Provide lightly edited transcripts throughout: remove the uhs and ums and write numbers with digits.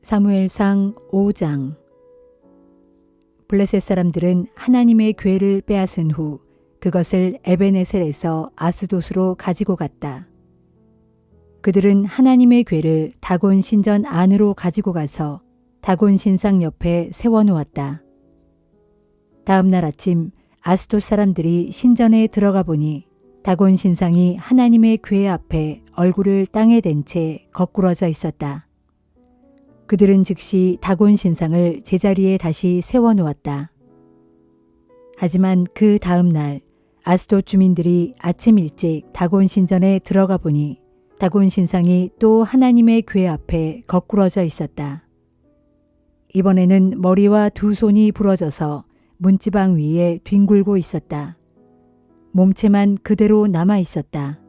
사무엘상 5장. 블레셋 사람들은 하나님의 궤를 빼앗은 후 그것을 에베네셀에서 아스돗으로 가지고 갔다. 그들은 하나님의 궤를 다곤 신전 안으로 가지고 가서 다곤 신상 옆에 세워놓았다. 다음 날 아침 아스돗 사람들이 신전에 들어가 보니 다곤 신상이 하나님의 궤 앞에 얼굴을 땅에 댄 채 거꾸러져 있었다. 그들은 즉시 다곤 신상을 제자리에 다시 세워놓았다. 하지만 그 다음 날 아스돗 주민들이 아침 일찍 다곤 신전에 들어가 보니 다곤 신상이 또 하나님의 궤 앞에 거꾸러져 있었다. 이번에는 머리와 두 손이 부러져서 문지방 위에 뒹굴고 있었다. 몸체만 그대로 남아 있었다.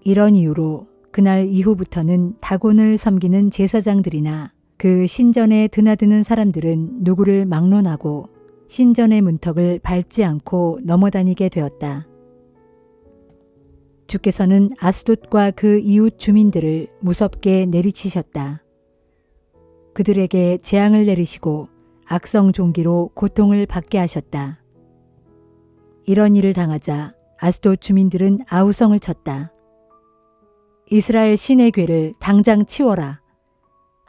이런 이유로 그날 이후부터는 다곤을 섬기는 제사장들이나 그 신전에 드나드는 사람들은 누구를 막론하고 신전의 문턱을 밟지 않고 넘어다니게 되었다. 주께서는 아스돗과 그 이웃 주민들을 무섭게 내리치셨다. 그들에게 재앙을 내리시고 악성 종기로 고통을 받게 하셨다. 이런 일을 당하자 아스돗 주민들은 아우성을 쳤다. 이스라엘 신의 궤를 당장 치워라.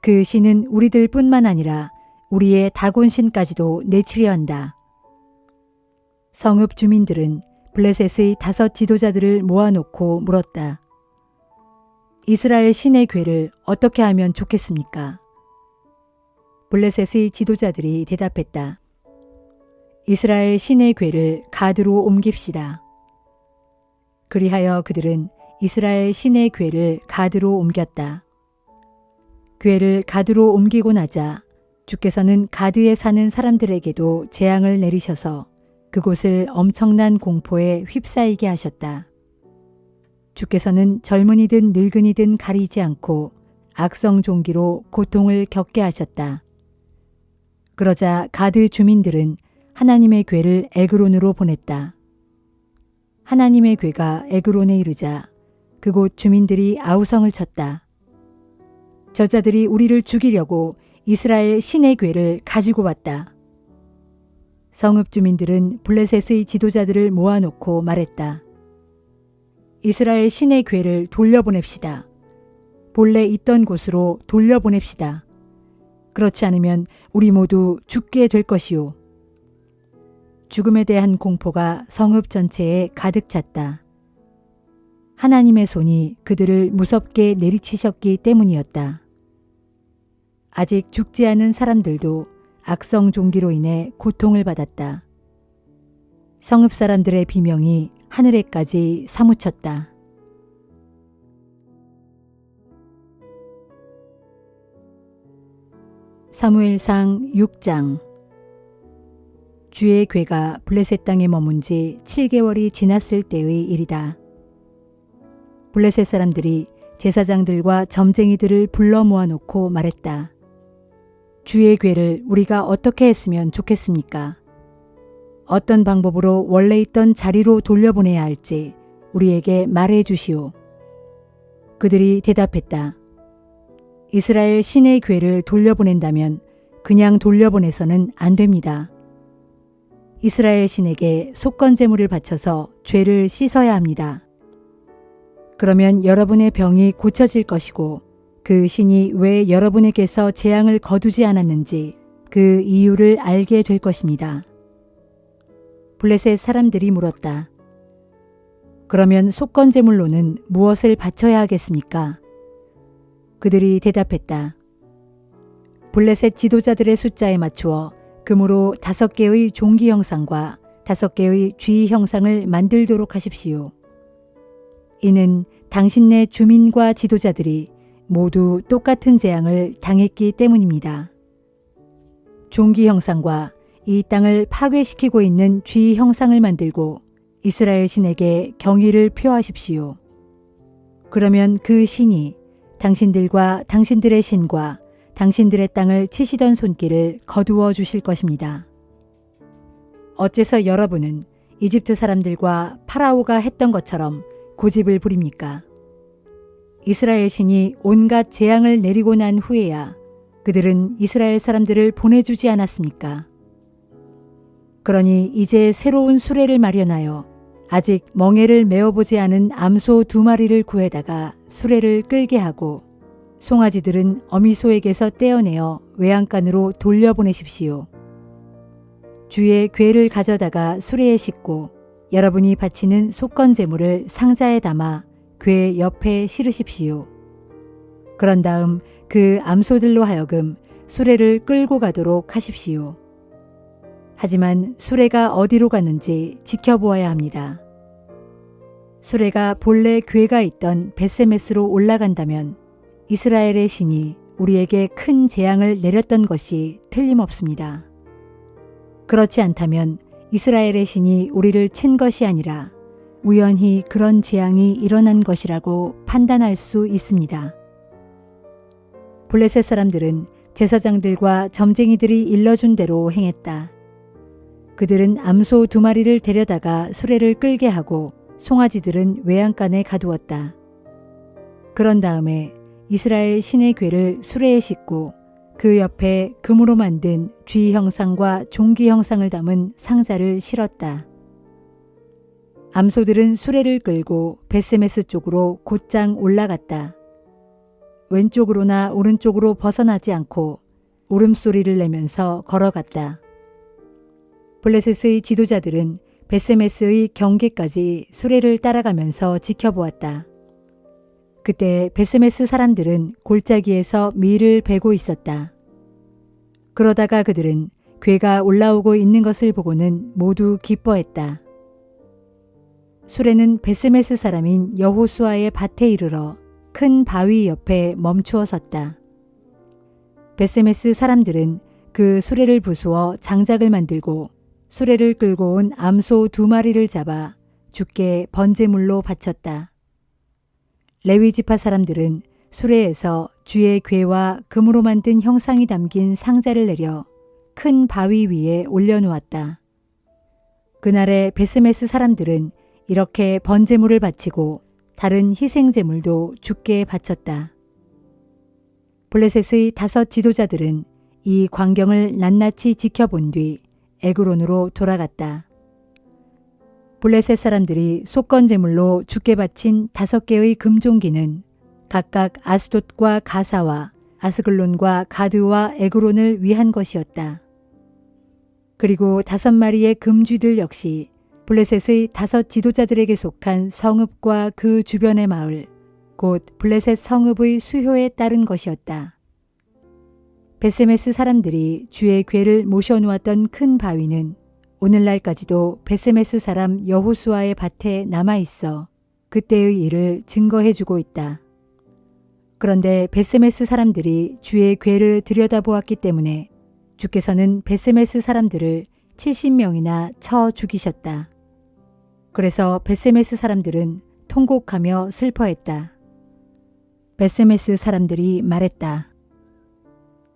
그 신은 우리들 뿐만 아니라 우리의 다곤 신까지도 내치려 한다. 성읍 주민들은 블레셋의 5 지도자들을 모아놓고 물었다. 이스라엘 신의 궤를 어떻게 하면 좋겠습니까? 블레셋의 지도자들이 대답했다. 이스라엘 신의 궤를 가드로 옮깁시다. 그리하여 그들은 이스라엘 신의 궤를 가드로 옮겼다. 궤를 가드로 옮기고 나자 주께서는 가드에 사는 사람들에게도 재앙을 내리셔서 그곳을 엄청난 공포에 휩싸이게 하셨다. 주께서는 젊은이든 늙은이든 가리지 않고 악성 종기로 고통을 겪게 하셨다. 그러자 가드 주민들은 하나님의 궤를 에그론으로 보냈다. 하나님의 궤가 에그론에 이르자 그곳 주민들이 아우성을 쳤다. 저자들이 우리를 죽이려고 이스라엘 신의 궤를 가지고 왔다. 성읍 주민들은 블레셋의 지도자들을 모아놓고 말했다. 이스라엘 신의 궤를 돌려보냅시다. 본래 있던 곳으로 돌려보냅시다. 그렇지 않으면 우리 모두 죽게 될 것이오. 죽음에 대한 공포가 성읍 전체에 가득 찼다. 하나님의 손이 그들을 무섭게 내리치셨기 때문이었다. 아직 죽지 않은 사람들도 악성 종기로 인해 고통을 받았다. 성읍 사람들의 비명이 하늘에까지 사무쳤다. 사무엘상 6장. 주의 궤가 블레셋 땅에 머문 지 7개월이 지났을 때의 일이다. 블레셋 사람들이 제사장들과 점쟁이들을 불러 모아놓고 말했다. 주의 궤를 우리가 어떻게 했으면 좋겠습니까? 어떤 방법으로 원래 있던 자리로 돌려보내야 할지 우리에게 말해 주시오. 그들이 대답했다. 이스라엘 신의 궤를 돌려보낸다면 그냥 돌려보내서는 안 됩니다. 이스라엘 신에게 속건제물을 바쳐서 죄를 씻어야 합니다. 그러면 여러분의 병이 고쳐질 것이고 그 신이 왜 여러분에게서 재앙을 거두지 않았는지 그 이유를 알게 될 것입니다. 블레셋 사람들이 물었다. 그러면 속건제물로는 무엇을 바쳐야 하겠습니까? 그들이 대답했다. 블레셋 지도자들의 숫자에 맞추어 금으로 5개의 종기 형상과 5개의 쥐 형상을 만들도록 하십시오. 이는 당신네 주민과 지도자들이 모두 똑같은 재앙을 당했기 때문입니다. 종기 형상과 이 땅을 파괴시키고 있는 쥐 형상을 만들고 이스라엘 신에게 경의를 표하십시오. 그러면 그 신이 당신들과 당신들의 신과 당신들의 땅을 치시던 손길을 거두어 주실 것입니다. 어째서 여러분은 이집트 사람들과 파라오가 했던 것처럼 고집을 부립니까? 이스라엘 신이 온갖 재앙을 내리고 난 후에야 그들은 이스라엘 사람들을 보내주지 않았습니까? 그러니 이제 새로운 수레를 마련하여 아직 멍에를 메어보지 않은 암소 2마리를 구해다가 수레를 끌게 하고 송아지들은 어미소에게서 떼어내어 외양간으로 돌려보내십시오. 주의 궤를 가져다가 수레에 싣고 여러분이 바치는 속건 제물을 상자에 담아 궤 옆에 실으십시오. 그런 다음 그 암소들로 하여금 수레를 끌고 가도록 하십시오. 하지만 수레가 어디로 가는지 지켜보아야 합니다. 수레가 본래 궤가 있던 벳세메스로 올라간다면 이스라엘의 신이 우리에게 큰 재앙을 내렸던 것이 틀림없습니다. 그렇지 않다면 이스라엘의 신이 우리를 친 것이 아니라 우연히 그런 재앙이 일어난 것이라고 판단할 수 있습니다. 블레셋 사람들은 제사장들과 점쟁이들이 일러준 대로 행했다. 그들은 암소 2마리를 데려다가 수레를 끌게 하고 송아지들은 외양간에 가두었다. 그런 다음에 이스라엘 신의 궤를 수레에 싣고 그 옆에 금으로 만든 쥐 형상과 종기 형상을 담은 상자를 실었다. 암소들은 수레를 끌고 벳세메스 쪽으로 곧장 올라갔다. 왼쪽으로나 오른쪽으로 벗어나지 않고 울음소리를 내면서 걸어갔다. 블레셋의 지도자들은 벳세메스의 경계까지 수레를 따라가면서 지켜보았다. 그때 벳세메스 사람들은 골짜기에서 밀을 베고 있었다. 그러다가 그들은 궤가 올라오고 있는 것을 보고는 모두 기뻐했다. 수레는 벳세메스 사람인 여호수아의 밭에 이르러 큰 바위 옆에 멈추어 섰다. 벳세메스 사람들은 그 수레를 부수어 장작을 만들고 수레를 끌고 온 암소 2마리를 잡아 주께 번제물로 바쳤다. 레위 지파 사람들은 수레에서 주의 궤와 금으로 만든 형상이 담긴 상자를 내려 큰 바위 위에 올려놓았다. 그날의 벳세메스 사람들은 이렇게 번제물을 바치고 다른 희생제물도 주께 바쳤다. 블레셋의 5 지도자들은 이 광경을 낱낱이 지켜본 뒤 에그론으로 돌아갔다. 블레셋 사람들이 속건제물로 주께 바친 5개의 금종기는 각각 아스돗과 가사와 아스글론과 가드와 에그론을 위한 것이었다. 그리고 5마리의 금쥐들 역시 블레셋의 5 지도자들에게 속한 성읍과 그 주변의 마을, 곧 블레셋 성읍의 수효에 따른 것이었다. 벳세메스 사람들이 주의 궤를 모셔놓았던 큰 바위는 오늘날까지도 벳세메스 사람 여호수아의 밭에 남아있어 그때의 일을 증거해주고 있다. 그런데 벳세메스 사람들이 주의 궤를 들여다보았기 때문에 주께서는 벳세메스 사람들을 70명이나 쳐 죽이셨다. 그래서 벳세메스 사람들은 통곡하며 슬퍼했다. 벳세메스 사람들이 말했다.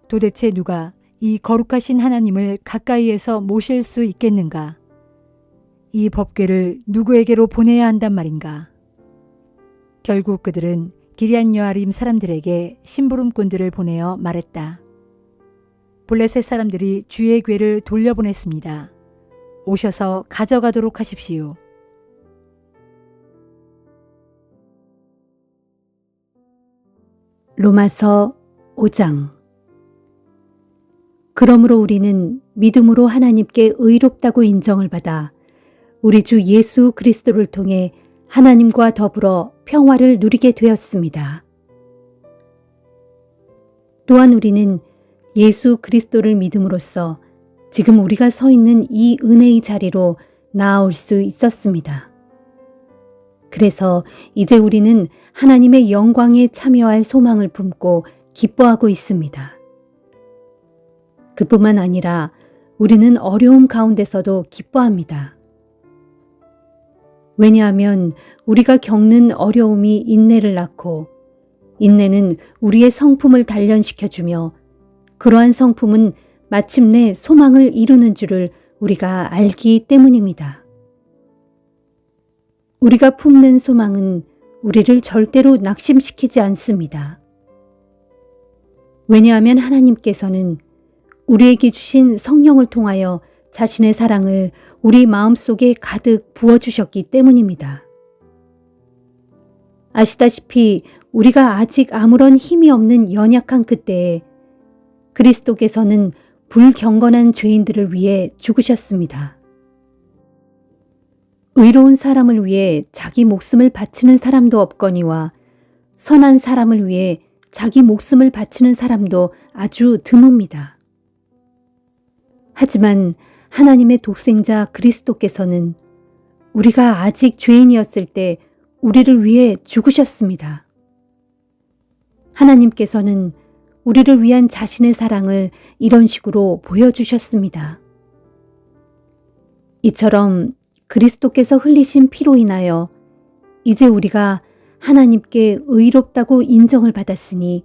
도대체 누가 이 거룩하신 하나님을 가까이에서 모실 수 있겠는가? 이 법궤를 누구에게로 보내야 한단 말인가? 결국 그들은 기럇 여아림 사람들에게 심부름꾼들을 보내어 말했다. 블레셋 사람들이 주의 궤를 돌려보냈습니다. 오셔서 가져가도록 하십시오. 로마서 5장. 그러므로 우리는 믿음으로 하나님께 의롭다고 인정을 받아 우리 주 예수 그리스도를 통해 하나님과 더불어 평화를 누리게 되었습니다. 또한 우리는 예수 그리스도를 믿음으로써 지금 우리가 서 있는 이 은혜의 자리로 나아올 수 있었습니다. 그래서 이제 우리는 하나님의 영광에 참여할 소망을 품고 기뻐하고 있습니다. 그뿐만 아니라 우리는 어려움 가운데서도 기뻐합니다. 왜냐하면 우리가 겪는 어려움이 인내를 낳고 인내는 우리의 성품을 단련시켜주며 그러한 성품은 마침내 소망을 이루는 줄을 우리가 알기 때문입니다. 우리가 품는 소망은 우리를 절대로 낙심시키지 않습니다. 왜냐하면 하나님께서는 우리에게 주신 성령을 통하여 자신의 사랑을 우리 마음속에 가득 부어주셨기 때문입니다. 아시다시피 우리가 아직 아무런 힘이 없는 연약한 그때에 그리스도께서는 불경건한 죄인들을 위해 죽으셨습니다. 의로운 사람을 위해 자기 목숨을 바치는 사람도 없거니와 선한 사람을 위해 자기 목숨을 바치는 사람도 아주 드뭅니다. 하지만 하나님의 독생자 그리스도께서는 우리가 아직 죄인이었을 때 우리를 위해 죽으셨습니다. 하나님께서는 우리를 위한 자신의 사랑을 이런 식으로 보여주셨습니다. 이처럼 그리스도께서 흘리신 피로 인하여 이제 우리가 하나님께 의롭다고 인정을 받았으니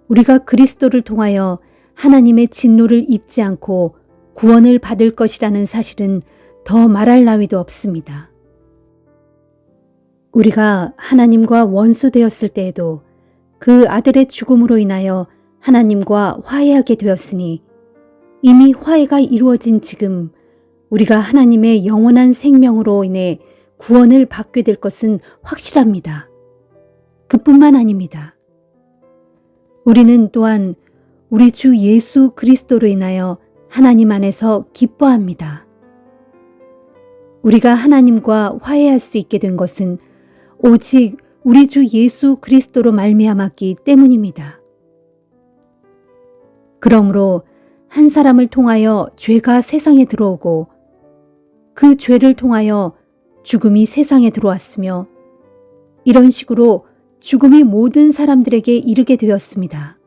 우리가 그리스도를 통하여 하나님의 진노를 입지 않고 구원을 받을 것이라는 사실은 더 말할 나위도 없습니다. 우리가 하나님과 원수되었을 때에도 그 아들의 죽음으로 인하여 하나님과 화해하게 되었으니 이미 화해가 이루어진 지금 우리가 하나님의 영원한 생명으로 인해 구원을 받게 될 것은 확실합니다. 그뿐만 아닙니다. 우리는 또한 우리 주 예수 그리스도로 인하여 하나님 안에서 기뻐합니다. 우리가 하나님과 화해할 수 있게 된 것은 오직 우리 주 예수 그리스도로 말미암았기 때문입니다. 그러므로 한 사람을 통하여 죄가 세상에 들어오고 그 죄를 통하여 죽음이 세상에 들어왔으며 이런 식으로 죽음이 모든 사람들에게 이르게 되었습니다.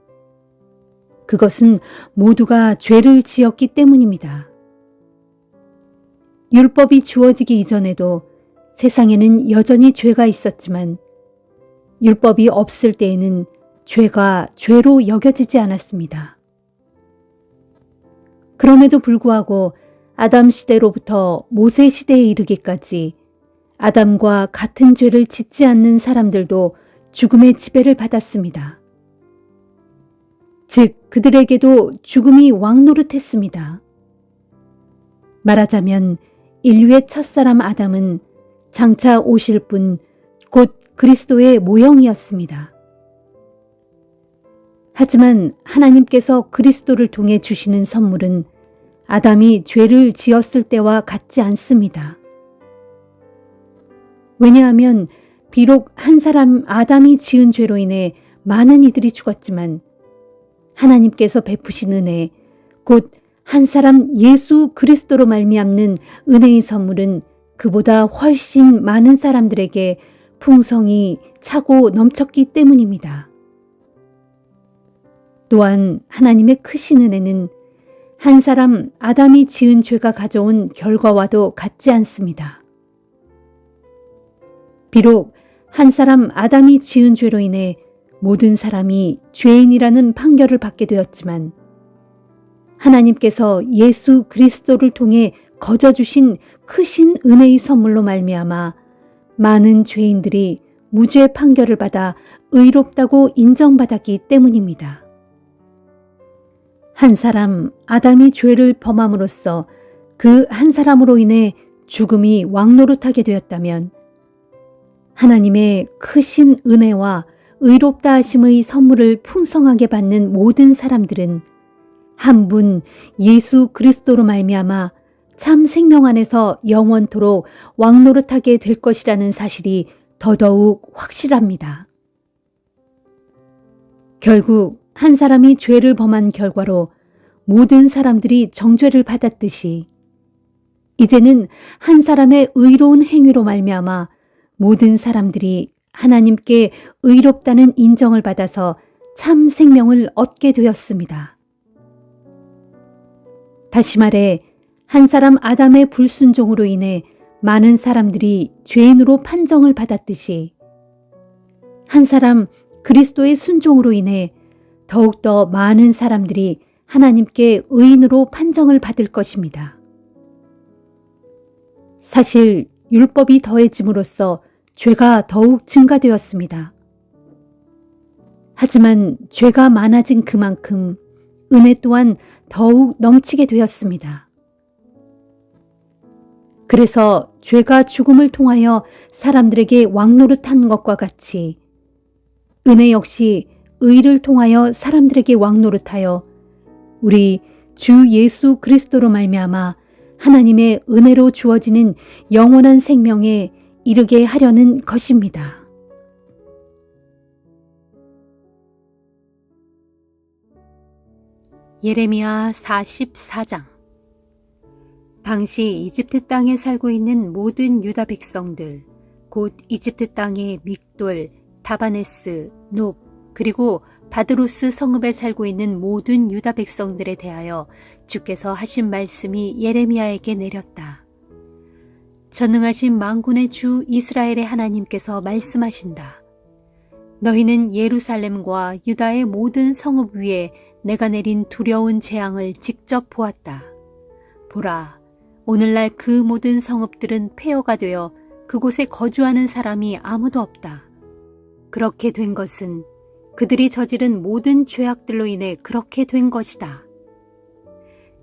그것은 모두가 죄를 지었기 때문입니다. 율법이 주어지기 이전에도 세상에는 여전히 죄가 있었지만 율법이 없을 때에는 죄가 죄로 여겨지지 않았습니다. 그럼에도 불구하고 아담 시대로부터 모세 시대에 이르기까지 아담과 같은 죄를 짓지 않는 사람들도 죽음의 지배를 받았습니다. 즉 그들에게도 죽음이 왕노릇했습니다. 말하자면 인류의 첫사람 아담은 장차 오실 분 곧 그리스도의 모형이었습니다. 하지만 하나님께서 그리스도를 통해 주시는 선물은 아담이 죄를 지었을 때와 같지 않습니다. 왜냐하면 비록 한 사람 아담이 지은 죄로 인해 많은 이들이 죽었지만 하나님께서 베푸신 은혜, 곧 한 사람 예수 그리스도로 말미암는 은혜의 선물은 그보다 훨씬 많은 사람들에게 풍성히 차고 넘쳤기 때문입니다. 또한 하나님의 크신 은혜는 한 사람 아담이 지은 죄가 가져온 결과와도 같지 않습니다. 비록 한 사람 아담이 지은 죄로 인해 모든 사람이 죄인이라는 판결을 받게 되었지만 하나님께서 예수 그리스도를 통해 거저주신 크신 은혜의 선물로 말미암아 많은 죄인들이 무죄 판결을 받아 의롭다고 인정받았기 때문입니다. 한 사람 아담이 죄를 범함으로써 그 한 사람으로 인해 죽음이 왕노릇하게 되었다면 하나님의 크신 은혜와 의롭다 하심의 선물을 풍성하게 받는 모든 사람들은 한 분 예수 그리스도로 말미암아 참 생명 안에서 영원토록 왕노릇하게 될 것이라는 사실이 더더욱 확실합니다. 결국 한 사람이 죄를 범한 결과로 모든 사람들이 정죄를 받았듯이 이제는 한 사람의 의로운 행위로 말미암아 모든 사람들이 하나님께 의롭다는 인정을 받아서 참 생명을 얻게 되었습니다. 다시 말해 한 사람 아담의 불순종으로 인해 많은 사람들이 죄인으로 판정을 받았듯이 한 사람 그리스도의 순종으로 인해 더욱더 많은 사람들이 하나님께 의인으로 판정을 받을 것입니다. 사실 율법이 더해짐으로써 죄가 더욱 증가되었습니다. 하지만 죄가 많아진 그만큼 은혜 또한 더욱 넘치게 되었습니다. 그래서 죄가 죽음을 통하여 사람들에게 왕노릇한 것과 같이 은혜 역시 의를 통하여 사람들에게 왕노릇하여 우리 주 예수 그리스도로 말미암아 하나님의 은혜로 주어지는 영원한 생명에 이르게 하려는 것입니다. 예레미야 44장. 당시 이집트 땅에 살고 있는 모든 유다 백성들, 곧 이집트 땅의 믹돌, 다바네스, 높, 그리고 바드로스 성읍에 살고 있는 모든 유다 백성들에 대하여 주께서 하신 말씀이 예레미야에게 내렸다. 전능하신 만군의 주 이스라엘의 하나님께서 말씀하신다. 너희는 예루살렘과 유다의 모든 성읍 위에 내가 내린 두려운 재앙을 직접 보았다. 보라, 오늘날 그 모든 성읍들은 폐허가 되어 그곳에 거주하는 사람이 아무도 없다. 그렇게 된 것은 그들이 저지른 모든 죄악들로 인해 그렇게 된 것이다.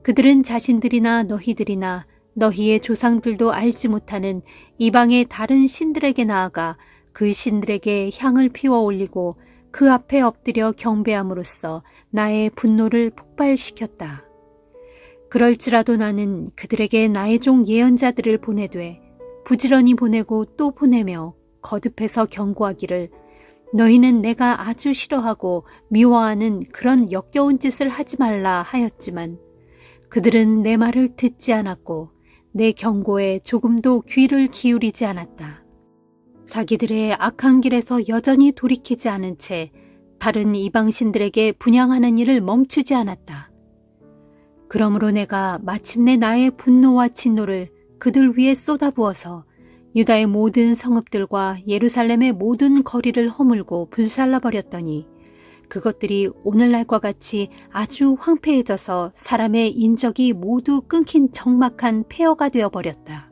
그들은 자신들이나 너희들이나 너희의 조상들도 알지 못하는 이방의 다른 신들에게 나아가 그 신들에게 향을 피워 올리고 그 앞에 엎드려 경배함으로써 나의 분노를 폭발시켰다. 그럴지라도 나는 그들에게 나의 종 예언자들을 보내되 부지런히 보내고 또 보내며 거듭해서 경고하기를 너희는 내가 아주 싫어하고 미워하는 그런 역겨운 짓을 하지 말라 하였지만 그들은 내 말을 듣지 않았고 내 경고에 조금도 귀를 기울이지 않았다. 자기들의 악한 길에서 여전히 돌이키지 않은 채 다른 이방신들에게 분향하는 일을 멈추지 않았다. 그러므로 내가 마침내 나의 분노와 진노를 그들 위에 쏟아부어서 유다의 모든 성읍들과 예루살렘의 모든 거리를 허물고 불살라버렸더니 그것들이 오늘날과 같이 아주 황폐해져서 사람의 인적이 모두 끊긴 적막한 폐허가 되어버렸다.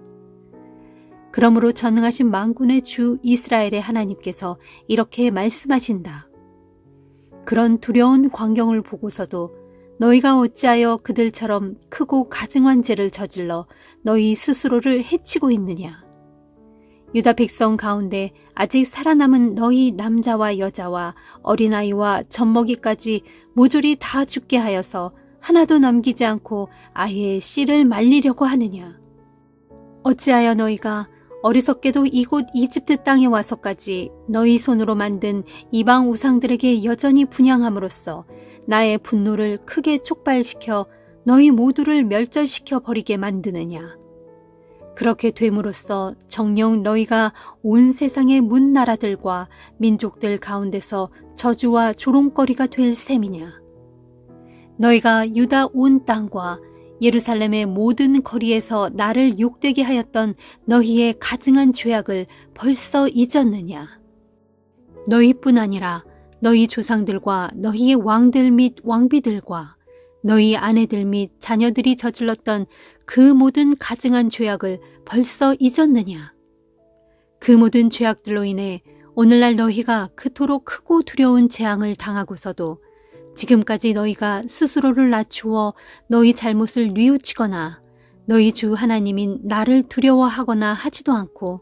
그러므로 전능하신 만군의 주 이스라엘의 하나님께서 이렇게 말씀하신다. 그런 두려운 광경을 보고서도 너희가 어찌하여 그들처럼 크고 가증한 죄를 저질러 너희 스스로를 해치고 있느냐. 유다 백성 가운데 아직 살아남은 너희 남자와 여자와 어린아이와 젖먹이까지 모조리 다 죽게 하여서 하나도 남기지 않고 아예 씨를 말리려고 하느냐. 어찌하여 너희가 어리석게도 이곳 이집트 땅에 와서까지 너희 손으로 만든 이방 우상들에게 여전히 분향함으로써 나의 분노를 크게 촉발시켜 너희 모두를 멸절시켜 버리게 만드느냐. 그렇게 됨으로써 정녕 너희가 온 세상의 문나라들과 민족들 가운데서 저주와 조롱거리가 될 셈이냐. 너희가 유다 온 땅과 예루살렘의 모든 거리에서 나를 욕되게 하였던 너희의 가증한 죄악을 벌써 잊었느냐. 너희뿐 아니라 너희 조상들과 너희의 왕들 및 왕비들과 너희 아내들 및 자녀들이 저질렀던 그 모든 가증한 죄악을 벌써 잊었느냐. 그 모든 죄악들로 인해 오늘날 너희가 그토록 크고 두려운 재앙을 당하고서도 지금까지 너희가 스스로를 낮추어 너희 잘못을 뉘우치거나 너희 주 하나님인 나를 두려워하거나 하지도 않고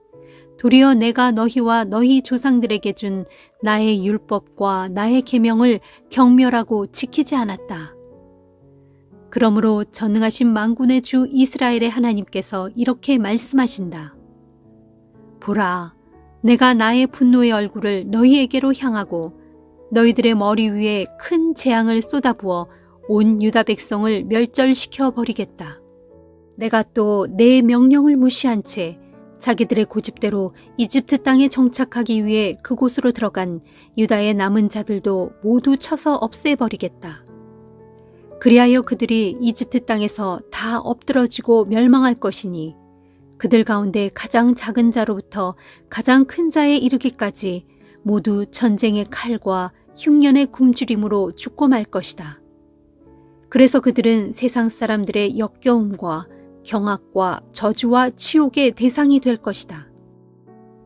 도리어 내가 너희와 너희 조상들에게 준 나의 율법과 나의 계명을 경멸하고 지키지 않았다. 그러므로 전능하신 만군의 주 이스라엘의 하나님께서 이렇게 말씀하신다. 보라, 내가 나의 분노의 얼굴을 너희에게로 향하고 너희들의 머리 위에 큰 재앙을 쏟아부어 온 유다 백성을 멸절시켜 버리겠다. 내가 또 내 명령을 무시한 채 자기들의 고집대로 이집트 땅에 정착하기 위해 그곳으로 들어간 유다의 남은 자들도 모두 쳐서 없애버리겠다. 그리하여 그들이 이집트 땅에서 다 엎드러지고 멸망할 것이니 그들 가운데 가장 작은 자로부터 가장 큰 자에 이르기까지 모두 전쟁의 칼과 흉년의 굶주림으로 죽고 말 것이다. 그래서 그들은 세상 사람들의 역겨움과 경악과 저주와 치욕의 대상이 될 것이다.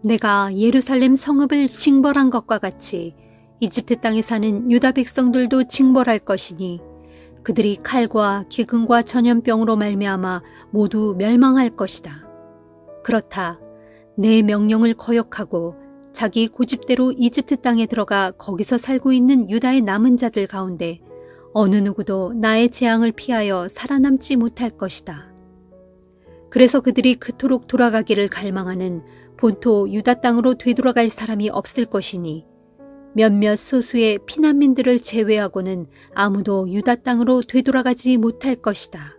내가 예루살렘 성읍을 징벌한 것과 같이 이집트 땅에 사는 유다 백성들도 징벌할 것이니 그들이 칼과 기근과 전염병으로 말미암아 모두 멸망할 것이다. 그렇다. 내 명령을 거역하고 자기 고집대로 이집트 땅에 들어가 거기서 살고 있는 유다의 남은 자들 가운데 어느 누구도 나의 재앙을 피하여 살아남지 못할 것이다. 그래서 그들이 그토록 돌아가기를 갈망하는 본토 유다 땅으로 되돌아갈 사람이 없을 것이니 몇몇 소수의 피난민들을 제외하고는 아무도 유다 땅으로 되돌아가지 못할 것이다.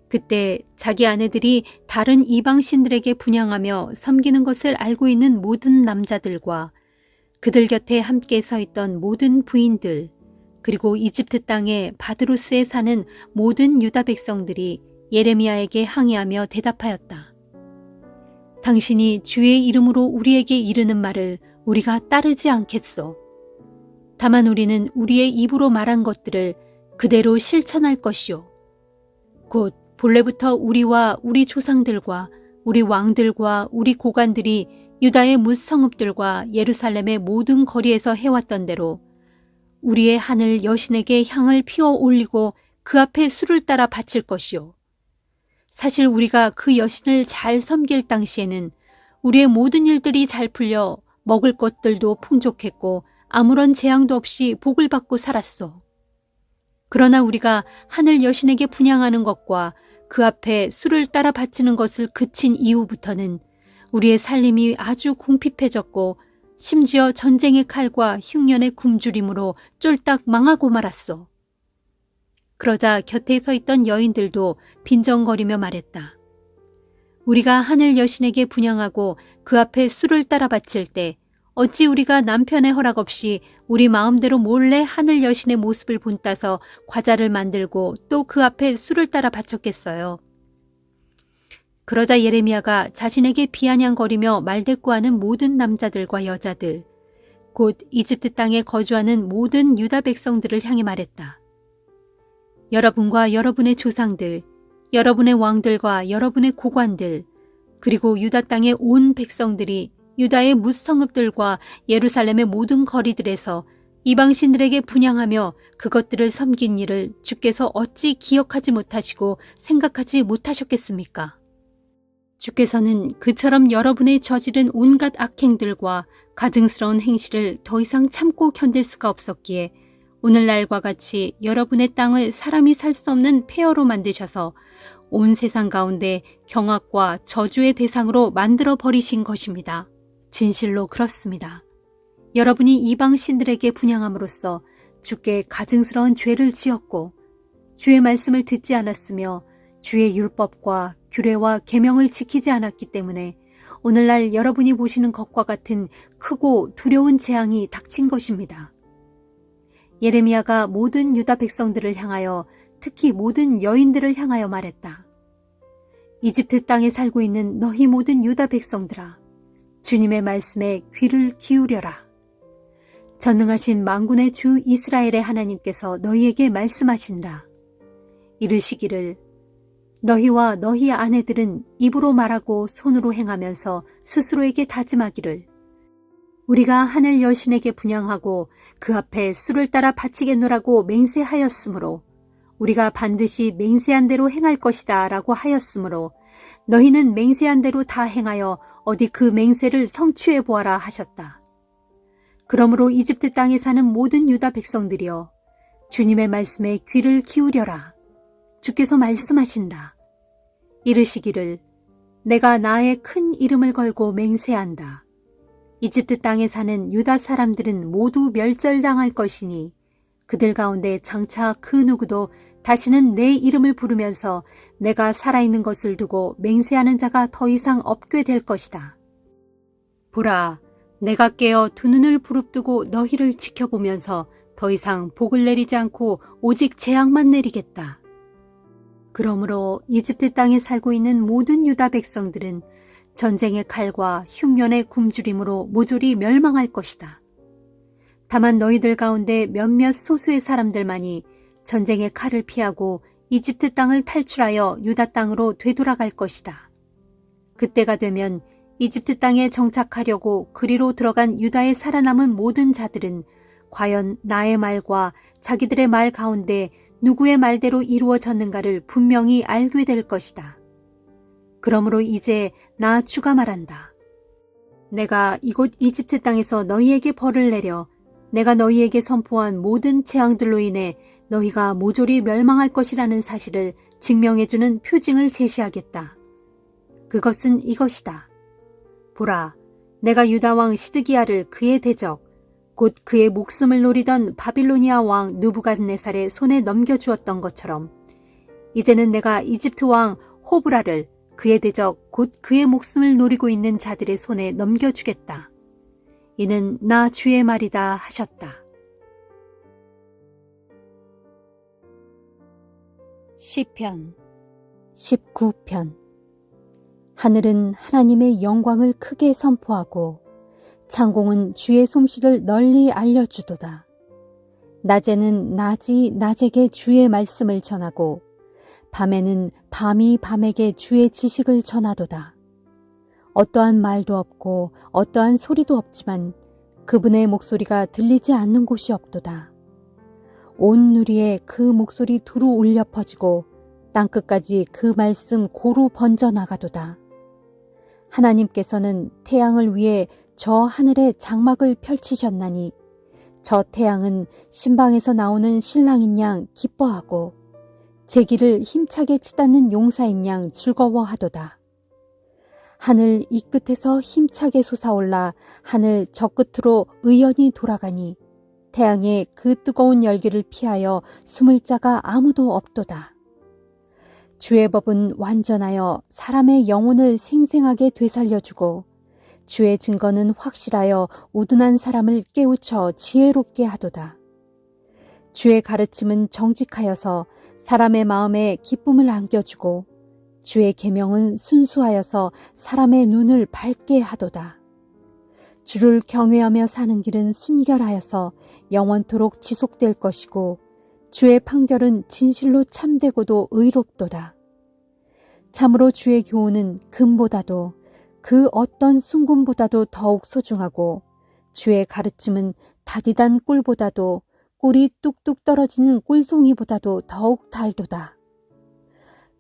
그때 자기 아내들이 다른 이방신들에게 분향하며 섬기는 것을 알고 있는 모든 남자들과 그들 곁에 함께 서 있던 모든 부인들, 그리고 이집트 땅의 바드루스에 사는 모든 유다 백성들이 예레미야에게 항의하며 대답하였다. 당신이 주의 이름으로 우리에게 이르는 말을 우리가 따르지 않겠소. 다만 우리는 우리의 입으로 말한 것들을 그대로 실천할 것이요. 곧 본래부터 우리와 우리 조상들과 우리 왕들과 우리 고관들이 유다의 뭇성읍들과 예루살렘의 모든 거리에서 해왔던 대로 우리의 하늘 여신에게 향을 피워 올리고 그 앞에 술을 따라 바칠 것이요. 사실 우리가 그 여신을 잘 섬길 당시에는 우리의 모든 일들이 잘 풀려 먹을 것들도 풍족했고 아무런 재앙도 없이 복을 받고 살았소. 그러나 우리가 하늘 여신에게 분향하는 것과 그 앞에 술을 따라 바치는 것을 그친 이후부터는 우리의 살림이 아주 궁핍해졌고 심지어 전쟁의 칼과 흉년의 굶주림으로 쫄딱 망하고 말았소. 그러자 곁에 서 있던 여인들도 빈정거리며 말했다. 우리가 하늘 여신에게 분향하고 그 앞에 술을 따라 바칠 때 어찌 우리가 남편의 허락 없이 우리 마음대로 몰래 하늘 여신의 모습을 본따서 과자를 만들고 또 그 앞에 술을 따라 바쳤겠어요. 그러자 예레미야가 자신에게 비아냥거리며 말대꾸하는 모든 남자들과 여자들, 곧 이집트 땅에 거주하는 모든 유다 백성들을 향해 말했다. 여러분과 여러분의 조상들, 여러분의 왕들과 여러분의 고관들, 그리고 유다 땅의 온 백성들이 유다의 뭇성읍들과 예루살렘의 모든 거리들에서 이방신들에게 분향하며 그것들을 섬긴 일을 주께서 어찌 기억하지 못하시고 생각하지 못하셨겠습니까? 주께서는 그처럼 여러분의 저지른 온갖 악행들과 가증스러운 행실을 더 이상 참고 견딜 수가 없었기에 오늘날과 같이 여러분의 땅을 사람이 살 수 없는 폐허로 만드셔서 온 세상 가운데 경악과 저주의 대상으로 만들어 버리신 것입니다. 진실로 그렇습니다. 여러분이 이방 신들에게 분향함으로써 주께 가증스러운 죄를 지었고 주의 말씀을 듣지 않았으며 주의 율법과 규례와 계명을 지키지 않았기 때문에 오늘날 여러분이 보시는 것과 같은 크고 두려운 재앙이 닥친 것입니다. 예레미야가 모든 유다 백성들을 향하여 특히 모든 여인들을 향하여 말했다. 이집트 땅에 살고 있는 너희 모든 유다 백성들아, 주님의 말씀에 귀를 기울여라. 전능하신 만군의 주 이스라엘의 하나님께서 너희에게 말씀하신다. 이르시기를 너희와 너희 아내들은 입으로 말하고 손으로 행하면서 스스로에게 다짐하기를 우리가 하늘 여신에게 분향하고 그 앞에 술을 따라 바치겠노라고 맹세하였으므로 우리가 반드시 맹세한 대로 행할 것이다 라고 하였으므로 너희는 맹세한 대로 다 행하여 어디 그 맹세를 성취해 보아라 하셨다. 그러므로 이집트 땅에 사는 모든 유다 백성들이여 주님의 말씀에 귀를 기울여라. 주께서 말씀하신다. 이르시기를 내가 나의 큰 이름을 걸고 맹세한다. 이집트 땅에 사는 유다 사람들은 모두 멸절당할 것이니 그들 가운데 장차 그 누구도 다시는 내 이름을 부르면서 내가 살아있는 것을 두고 맹세하는 자가 더 이상 없게 될 것이다. 보라, 내가 깨어 두 눈을 부릅뜨고 너희를 지켜보면서 더 이상 복을 내리지 않고 오직 재앙만 내리겠다. 그러므로 이집트 땅에 살고 있는 모든 유다 백성들은 전쟁의 칼과 흉년의 굶주림으로 모조리 멸망할 것이다. 다만 너희들 가운데 몇몇 소수의 사람들만이 전쟁의 칼을 피하고 이집트 땅을 탈출하여 유다 땅으로 되돌아갈 것이다. 그때가 되면 이집트 땅에 정착하려고 그리로 들어간 유다에 살아남은 모든 자들은 과연 나의 말과 자기들의 말 가운데 누구의 말대로 이루어졌는가를 분명히 알게 될 것이다. 그러므로 이제 나 주가 말한다. 내가 이곳 이집트 땅에서 너희에게 벌을 내려 내가 너희에게 선포한 모든 재앙들로 인해 너희가 모조리 멸망할 것이라는 사실을 증명해주는 표징을 제시하겠다. 그것은 이것이다. 보라, 내가 유다 왕 시드기야를 그의 대적, 곧 그의 목숨을 노리던 바빌로니아 왕 느부갓네살의 손에 넘겨주었던 것처럼 이제는 내가 이집트 왕 호브라를 그의 대적, 곧 그의 목숨을 노리고 있는 자들의 손에 넘겨주겠다. 이는 나 주의 말이다 하셨다. 시편 19편. 하늘은 하나님의 영광을 크게 선포하고 창공은 주의 솜씨를 널리 알려주도다. 낮에는 낮이 낮에게 주의 말씀을 전하고 밤에는 밤이 밤에게 주의 지식을 전하도다. 어떠한 말도 없고 어떠한 소리도 없지만 그분의 목소리가 들리지 않는 곳이 없도다. 온 누리에 그 목소리 두루 울려 퍼지고 땅끝까지 그 말씀 고루 번져나가도다. 하나님께서는 태양을 위해 저 하늘에 장막을 펼치셨나니 저 태양은 신방에서 나오는 신랑인 양 기뻐하고 제기를 힘차게 치닫는 용사인 양 즐거워하도다. 하늘 이 끝에서 힘차게 솟아올라 하늘 저 끝으로 의연히 돌아가니 태양의 그 뜨거운 열기를 피하여 숨을 자가 아무도 없도다. 주의 법은 완전하여 사람의 영혼을 생생하게 되살려주고 주의 증거는 확실하여 우둔한 사람을 깨우쳐 지혜롭게 하도다. 주의 가르침은 정직하여서 사람의 마음에 기쁨을 안겨주고 주의 계명은 순수하여서 사람의 눈을 밝게 하도다. 주를 경외하며 사는 길은 순결하여서 영원토록 지속될 것이고 주의 판결은 진실로 참되고도 의롭도다. 참으로 주의 교훈은 금보다도 그 어떤 순금보다도 더욱 소중하고 주의 가르침은 다디단 꿀보다도 꿀이 뚝뚝 떨어지는 꿀송이보다도 더욱 달도다.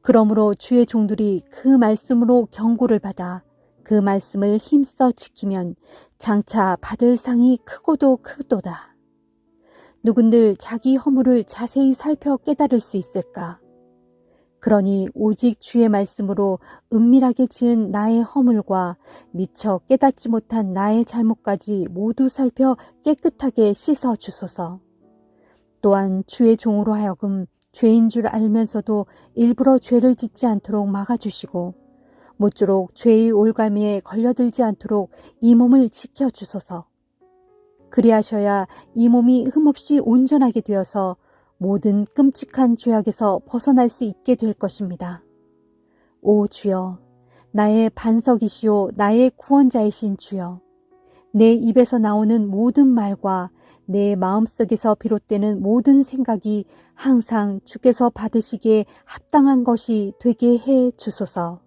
그러므로 주의 종들이 그 말씀으로 경고를 받아 그 말씀을 힘써 지키면 장차 받을 상이 크고도 크도다. 누군들 자기 허물을 자세히 살펴 깨달을 수 있을까? 그러니 오직 주의 말씀으로 은밀하게 지은 나의 허물과 미처 깨닫지 못한 나의 잘못까지 모두 살펴 깨끗하게 씻어 주소서. 또한 주의 종으로 하여금 죄인 줄 알면서도 일부러 죄를 짓지 않도록 막아주시고 모쪼록 죄의 올가미에 걸려들지 않도록 이 몸을 지켜주소서. 그리하셔야 이 몸이 흠없이 온전하게 되어서 모든 끔찍한 죄악에서 벗어날 수 있게 될 것입니다. 오 주여, 나의 반석이시오 나의 구원자이신 주여, 내 입에서 나오는 모든 말과 내 마음속에서 비롯되는 모든 생각이 항상 주께서 받으시기에 합당한 것이 되게 해 주소서.